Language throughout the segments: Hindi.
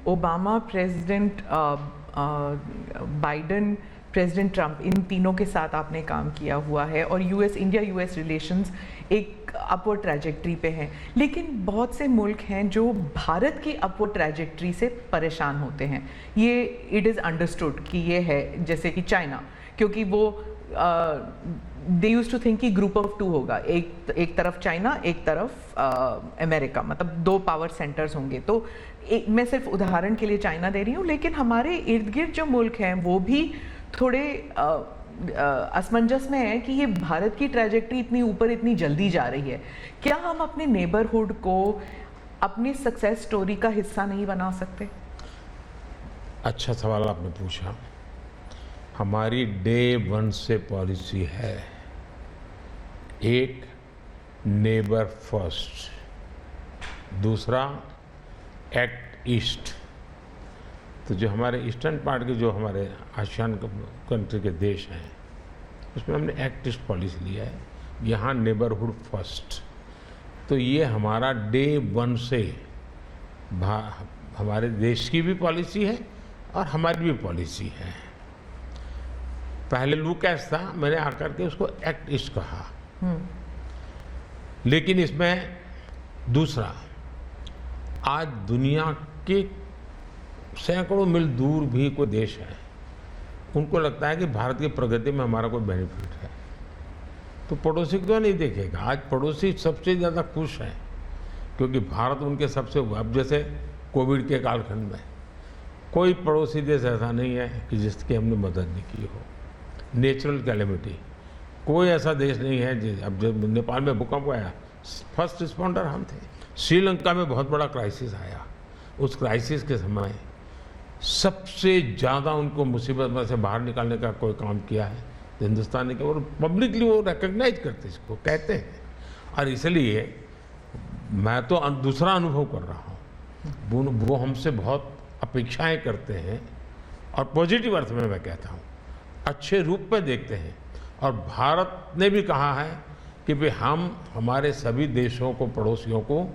Obama, president Biden, president Trump, इन तीनों के साथ आपने काम किया हुआ है और इंडिया यूएस रिलेशंस एक अपवर्ड ट्रैजेक्टरी पे हैं, लेकिन बहुत से मुल्क हैं जो भारत की अपवर्ड ट्रैजेक्टरी से परेशान होते हैं। ये इट इज़ अंडरस्टूड कि ये है, जैसे कि चाइना, क्योंकि वो दे यूज टू थिंक कि ग्रुप ऑफ टू होगा, एक तरफ चाइना, एक तरफ अमेरिका, मतलब दो पावर सेंटर्स होंगे। तो मैं सिर्फ उदाहरण के लिए चाइना दे रही हूँ, लेकिन हमारे इर्द गिर्द जो मुल्क हैं वो भी थोड़े असमंजस में है कि ये भारत की ट्रैजेक्टरी इतनी ऊपर इतनी जल्दी जा रही है। क्या हम अपने नेबरहुड को अपनी सक्सेस स्टोरी का हिस्सा नहीं बना सकते? अच्छा सवाल आपने पूछा। हमारी डे वन से पॉलिसी है, एक नेबर फर्स्ट, दूसरा एक्ट ईस्ट। तो जो हमारे ईस्टर्न पार्ट के जो हमारे आसियान कंट्री के देश हैं, उसमें हमने एक्ट ईस्ट पॉलिसी लिया है, यहाँ नेबरहुड फर्स्ट। तो ये हमारा डे वन से हमारे देश की भी पॉलिसी है और हमारी भी पॉलिसी है। पहले लुक एस था, मैंने आकर के उसको एक्ट ईस्ट कहा, लेकिन इसमें दूसरा, आज दुनिया के सैकड़ों मील दूर भी कोई देश है, उनको लगता है कि भारत की प्रगति में हमारा कोई बेनिफिट है, तो पड़ोसी क्यों नहीं देखेगा। आज पड़ोसी सबसे ज़्यादा खुश हैं क्योंकि भारत उनके सबसे, अब जैसे कोविड के कालखंड में कोई पड़ोसी देश ऐसा नहीं है कि जिसकी हमने मदद नहीं की हो। नेचुरल कैलेमिटी, कोई ऐसा देश नहीं है। अब जब नेपाल में भूकंप आया, फर्स्ट रिस्पॉन्डर हम थे। श्रीलंका में बहुत बड़ा क्राइसिस आया, उस क्राइसिस के समय सबसे ज़्यादा उनको मुसीबत में से बाहर निकालने का कोई काम किया है तो हिंदुस्तान ने किया, और पब्लिकली वो रिकग्नाइज करते, इसको कहते हैं। और इसलिए मैं तो दूसरा अनुभव कर रहा हूँ, वो हमसे बहुत अपेक्षाएं करते हैं और पॉजिटिव अर्थ में मैं कहता हूँ, अच्छे रूप में देखते हैं। और भारत ने भी कहा है कि भाई हम हमारे सभी देशों को, पड़ोसियों को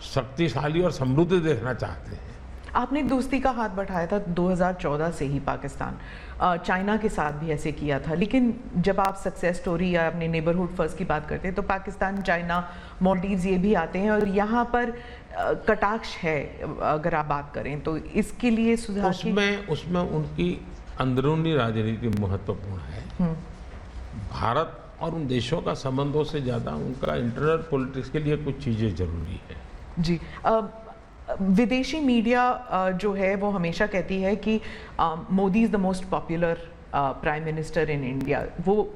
शक्तिशाली और समृद्ध देखना चाहते हैं। आपने दोस्ती का हाथ बढ़ाया था 2014 से ही पाकिस्तान, चाइना के साथ भी ऐसे किया था, लेकिन जब आप सक्सेस स्टोरी या अपने नेबरहुड फर्स्ट की बात करते हैं तो पाकिस्तान, चाइना, मालदीव्स ये भी आते हैं और यहाँ पर कटाक्ष है। अगर आप बात करें तो इसके लिए सुधार उसमें उनकी अंदरूनी राजनीति महत्वपूर्ण है। भारत और उन देशों का संबंधों से ज़्यादा उनका इंटरनल पॉलिटिक्स के लिए कुछ चीज़ें जरूरी है। जी, विदेशी मीडिया जो है वो हमेशा कहती है कि Modi is the most popular prime minister in India. वो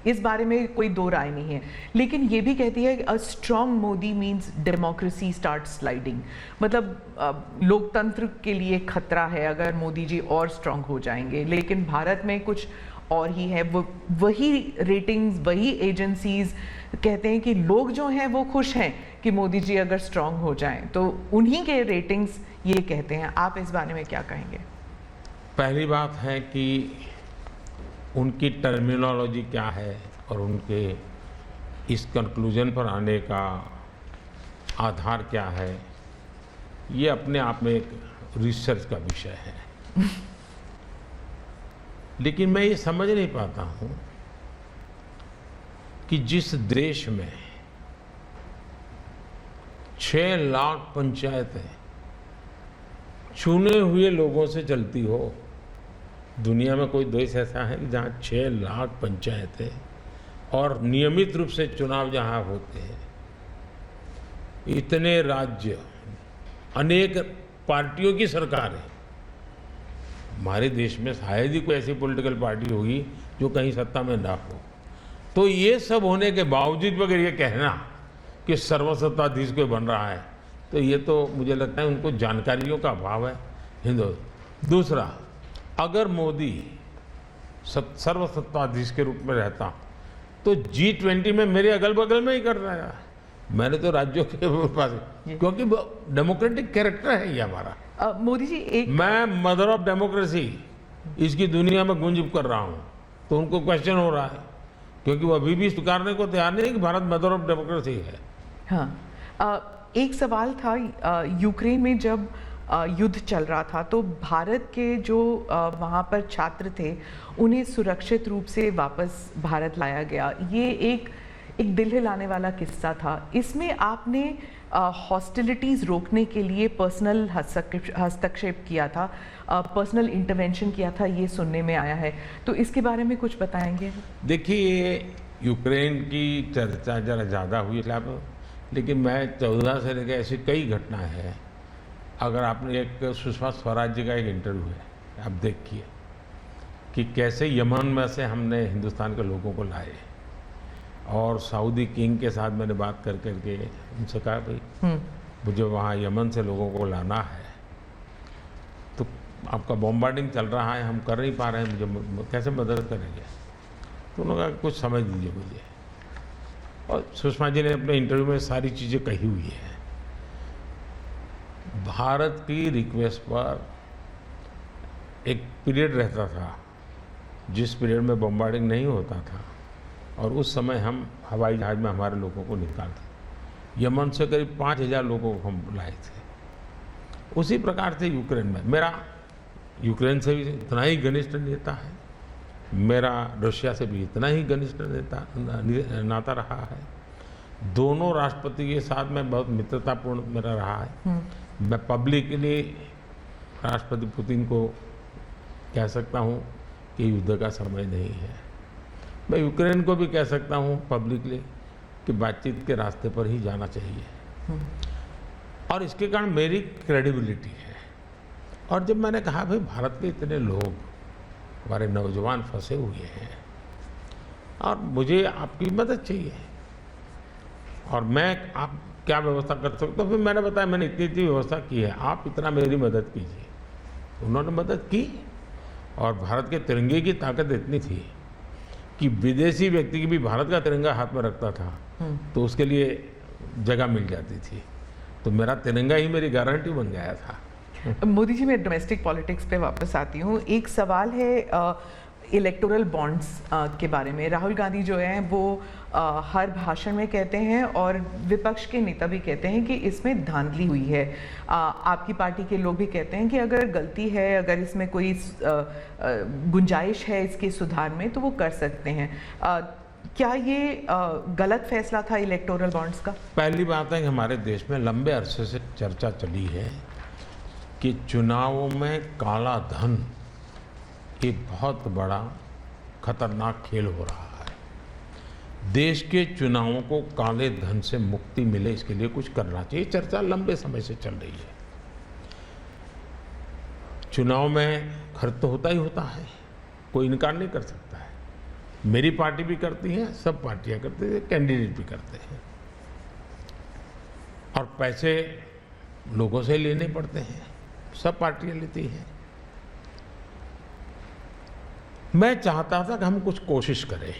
इस बारे में कोई दो राय नहीं है, लेकिन ये भी कहती है कि a strong Modi means democracy start sliding. मतलब लोकतंत्र के लिए खतरा है अगर मोदी जी और स्ट्रॉन्ग हो जाएंगे, लेकिन भारत में कुछ और ही है। वही रेटिंग्स, वही एजेंसीज कहते हैं कि लोग जो हैं वो खुश हैं कि मोदी जी अगर स्ट्रॉन्ग हो जाएं, तो उन्हीं के रेटिंग्स ये कहते हैं। आप इस बारे में क्या कहेंगे? पहली बात है कि उनकी टर्मिनोलॉजी क्या है और उनके इस कंक्लूजन पर आने का आधार क्या है, ये अपने आप में एक रिसर्च का विषय है। लेकिन मैं ये समझ नहीं पाता हूँ कि जिस देश में 6 लाख पंचायतें चुने हुए लोगों से चलती हो, दुनिया में कोई देश ऐसा है जहाँ 6 लाख पंचायतें और नियमित रूप से चुनाव जहाँ होते हैं, इतने राज्य, अनेक पार्टियों की सरकार है। हमारे देश में शायद ही कोई ऐसी पॉलिटिकल पार्टी होगी जो कहीं सत्ता में ना हो। तो ये सब होने के बावजूद अगर ये कहना कि सर्वसत्ताधीश कोई बन रहा है, तो ये तो मुझे लगता है उनको जानकारियों का अभाव है हिंदू। दूसरा, अगर मोदी सर्वसत्ताधीश के रूप में रहता तो G20 में मेरे अगल बगल में ही कर रहा है। मैंने तो राज्यों के पास, क्योंकि डेमोक्रेटिक कैरेक्टर है ये हमारा। मोदी जी, मैं मदर ऑफ डेमोक्रेसी इसकी दुनिया में गुंज कर रहा हूँ, तो उनको क्वेश्चन हो रहा है क्योंकि वो अभी भी स्वीकारने को तैयार नहीं है कि भारत मदर ऑफ डेमोक्रेसी है। हाँ, एक सवाल था यूक्रेन में जब युद्ध चल रहा था, तो भारत के जो वहाँ पर छात्र थे उन्हें सुरक्षित रूप से वापस भारत लाया गया। ये एक दिल हिलाने वाला किस्सा था। इसमें आपने हॉस्टिलिटीज़ रोकने के लिए पर्सनल हस्तक्षेप किया था, पर्सनल इंटरवेंशन किया था, ये सुनने में आया है। तो इसके बारे में कुछ बताएंगे? देखिए, यूक्रेन की चर्चा ज़रा ज़्यादा हुई है, लेकिन मैं 14 से लेकर ऐसी कई घटनाएं हैं। अगर आपने एक सुषमा स्वराज जी का एक इंटरव्यू है, आप देखिए कि कैसे यमन में से हमने हिंदुस्तान के लोगों को लाए, और सऊदी किंग के साथ मैंने बात करके उनसे कहा, भाई मुझे वहाँ यमन से लोगों को लाना है, तो आपका बॉम्बार्डिंग चल रहा है, हम कर नहीं पा रहे हैं, मुझे कैसे मदद करेंगे? तो उन्होंने कहा कुछ समझ दीजिए मुझे। और सुषमा जी ने अपने इंटरव्यू में सारी चीज़ें कही हुई है। भारत की रिक्वेस्ट पर एक पीरियड रहता था जिस पीरियड में बॉम्बार्डिंग नहीं होता था, और उस समय हम हवाई जहाज़ में हमारे लोगों को निकालते। यमन से करीब 5000 लोगों को हम लाए थे। उसी प्रकार से यूक्रेन में मेरा यूक्रेन से भी इतना ही घनिष्ठ नेता है, मेरा रशिया से भी इतना ही घनिष्ठ नाता रहा है। दोनों राष्ट्रपति के साथ में बहुत मित्रतापूर्ण मेरा रहा है। मैं पब्लिकली राष्ट्रपति पुतिन को कह सकता हूँ कि युद्ध का समय नहीं है। मैं यूक्रेन को भी कह सकता हूँ पब्लिकली कि बातचीत के रास्ते पर ही जाना चाहिए, और इसके कारण मेरी क्रेडिबिलिटी है। और जब मैंने कहा भाई भारत के इतने लोग, हमारे नौजवान फंसे हुए हैं और मुझे आपकी मदद चाहिए, और मैं आप क्या व्यवस्था कर सकते हो, फिर मैंने बताया मैंने इतनी व्यवस्था की है, आप इतना मेरी मदद कीजिए। उन्होंने मदद की, और भारत के तिरंगे की ताकत इतनी थी कि विदेशी व्यक्ति की भी भारत का तिरंगा हाथ में रखता था तो उसके लिए जगह मिल जाती थी। तो मेरा तिरंगा ही मेरी गारंटी बन गया था। मोदी जी, मैं डोमेस्टिक पॉलिटिक्स पे वापस आती हूँ। एक सवाल है इलेक्टोरल बॉन्ड्स के बारे में। राहुल गांधी जो हैं वो हर भाषण में कहते हैं, और विपक्ष के नेता भी कहते हैं कि इसमें धांधली हुई है। आपकी पार्टी के लोग भी कहते हैं कि अगर गलती है, अगर इसमें कोई गुंजाइश है इसके सुधार में, तो वो कर सकते हैं। क्या ये गलत फैसला था इलेक्टोरल बॉन्ड्स का? पहली बात है कि हमारे देश में लंबे अरसे से चर्चा चली है कि चुनावों में काला धन एक बहुत बड़ा खतरनाक खेल हो रहा है। देश के चुनावों को काले धन से मुक्ति मिले, इसके लिए कुछ करना चाहिए। चर्चा लंबे समय से चल रही है। चुनाव में खर्च तो होता ही होता है, कोई इनकार नहीं कर सकता है। मेरी पार्टी भी करती है, सब पार्टियां करती हैं, कैंडिडेट भी करते हैं, और पैसे लोगों से लेने पड़ते हैं, सब पार्टियां लेती हैं। मैं चाहता था कि हम कुछ कोशिश करें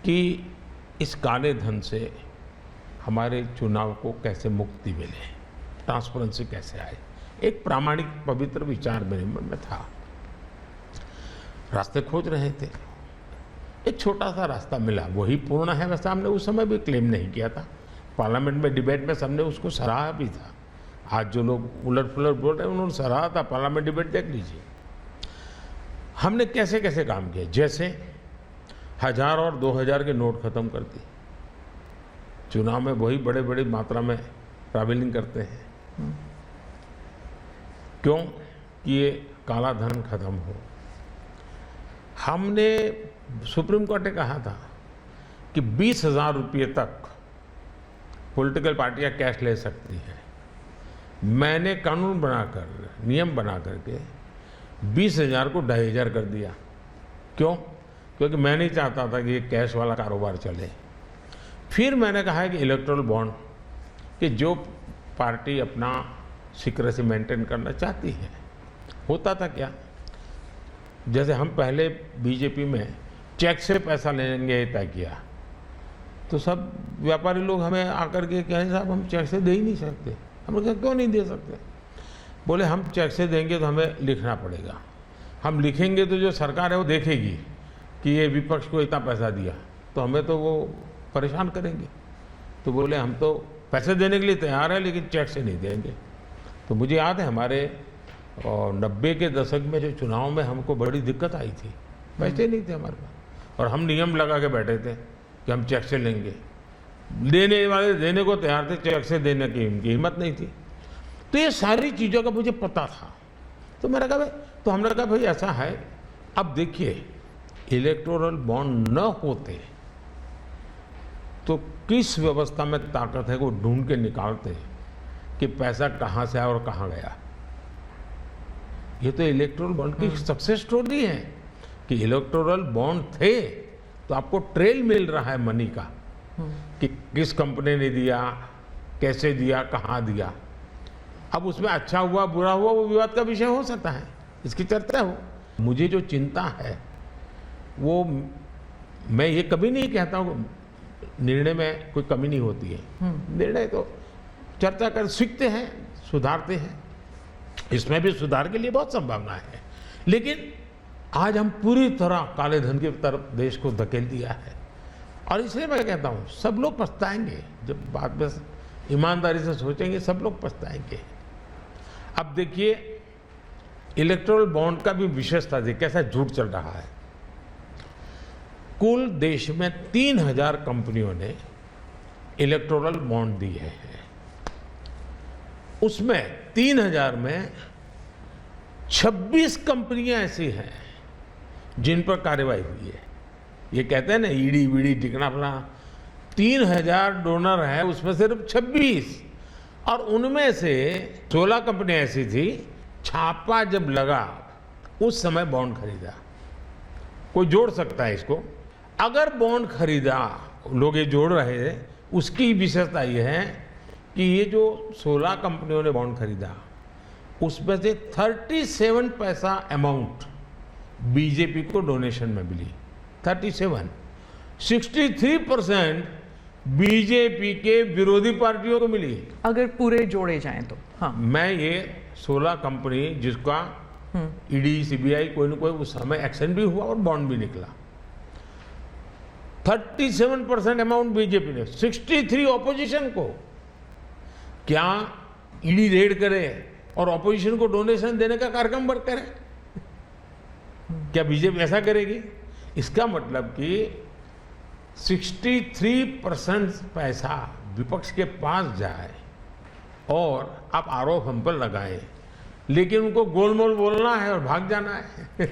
कि इस काले धन से हमारे चुनाव को कैसे मुक्ति मिले, ट्रांसपेरेंसी कैसे आए। एक प्रामाणिक पवित्र विचार मेरे मन में था, रास्ते खोज रहे थे। एक छोटा सा रास्ता मिला, वही पूर्ण है। वैसे हमने उस समय भी क्लेम नहीं किया था, पार्लियामेंट में डिबेट में सबने उसको सराहा भी था। आज जो लोग उलट पुलट बोल रहे हैं उन्होंने सराहा था, पार्लियामेंट डिबेट देख लीजिए। हमने कैसे कैसे काम किया, जैसे 1000 और 2000 के नोट खत्म कर दिए। चुनाव में वही बड़े बड़ी मात्रा में ट्रैवलिंग करते हैं, क्यों कि ये काला धन खत्म हो। हमने सुप्रीम कोर्ट ने कहा था कि 20,000 रुपये तक पॉलिटिकल पार्टियां कैश ले सकती हैं। मैंने कानून बनाकर, नियम बना करके 20,000 को 2,500 कर दिया। क्यों? क्योंकि मैं नहीं चाहता था कि ये कैश वाला कारोबार चले। फिर मैंने कहा है कि इलेक्टोरल बॉन्ड, कि जो पार्टी अपना सीक्रेसी मेंटेन करना चाहती है। होता था क्या, जैसे हम पहले बीजेपी में चेक से पैसा लेंगे तय किया, तो सब व्यापारी लोग हमें आकर के कहें साहब हम चेक से दे ही नहीं सकते। हमने कहा क्यों नहीं दे सकते? बोले हम चेक से देंगे तो हमें लिखना पड़ेगा, हम लिखेंगे तो जो सरकार है वो देखेगी कि ये विपक्ष को इतना पैसा दिया, तो हमें तो वो परेशान करेंगे। तो बोले हम तो पैसे देने के लिए तैयार है लेकिन चेक से नहीं देंगे। तो मुझे याद है हमारे 90 के दशक में जो चुनाव में हमको बड़ी दिक्कत आई थी, पैसे नहीं थे हमारे पास और हम नियम लगा के बैठे थे कि हम चेक से लेंगे। देने वाले देने को तैयार थे, चेक से देने की उनकी हिम्मत नहीं थी। तो ये सारी चीज़ों का मुझे पता था। तो मैंने कहा भाई, तो हमने कहा भाई ऐसा है, अब देखिए इलेक्टोरल बॉन्ड न होते तो किस व्यवस्था में ताकत है वो ढूंढ के निकालते कि पैसा कहाँ से आया और कहाँ गया। ये तो इलेक्टोरल बॉन्ड की सक्सेस स्टोरी है कि इलेक्टोरल बॉन्ड थे तो आपको ट्रेल मिल रहा है मनी का कि किस कंपनी ने दिया, कैसे दिया, कहाँ दिया। अब उसमें अच्छा हुआ बुरा हुआ वो विवाद का विषय हो सकता है, इसकी चर्चा हो। मुझे जो चिंता है वो, मैं ये कभी नहीं कहता हूँ निर्णय में कोई कमी नहीं होती है। निर्णय तो चर्चा कर सीखते हैं, सुधारते हैं, इसमें भी सुधार के लिए बहुत संभावना है। लेकिन आज हम पूरी तरह काले धन की तरफ देश को धकेल दिया है और इसलिए मैं कहता हूँ सब लोग पछताएंगे। जब बात बस ईमानदारी से सोचेंगे सब लोग पछताएंगे। अब देखिए इलेक्टोरल बॉन्ड का भी विशेषता देखिए कैसा झूठ चल रहा है। कुल देश में 3000 कंपनियों ने इलेक्टोरल बॉन्ड दिए हैं। उसमें 3000 में 26 कंपनियां ऐसी हैं जिन पर कार्रवाई हुई है। ये कहते हैं ना ईडी वीडी टिकना फला, 3000 डोनर हैं उसमें सिर्फ 26 और उनमें से 16 कंपनियां ऐसी थी छापा जब लगा उस समय बॉन्ड खरीदा। कोई जोड़ सकता है इसको, अगर बॉन्ड खरीदा, लोग ये जोड़ रहे हैं, उसकी विशेषता ये है कि ये जो 16 कंपनियों ने बॉन्ड खरीदा उसमें से 37 पैसा अमाउंट बीजेपी को डोनेशन में मिली। 63% बीजेपी के विरोधी पार्टियों को मिली। अगर पूरे जोड़े जाएं तो हाँ, मैं ये 16 कंपनी जिसका ईडी सीबीआई कोई न कोई उस समय एक्शन भी हुआ और बॉन्ड भी निकला, 37% अमाउंट बीजेपी ने, 63 ऑपोजिशन को। क्या ईडी रेड करे और ऑपोजिशन को डोनेशन देने का कार्यक्रम बंद करे? क्या बीजेपी ऐसा करेगी? इसका मतलब कि 63% पैसा विपक्ष के पास जाए और आप आरोप हम पर लगाएं, लेकिन उनको गोलमोल बोलना है और भाग जाना है।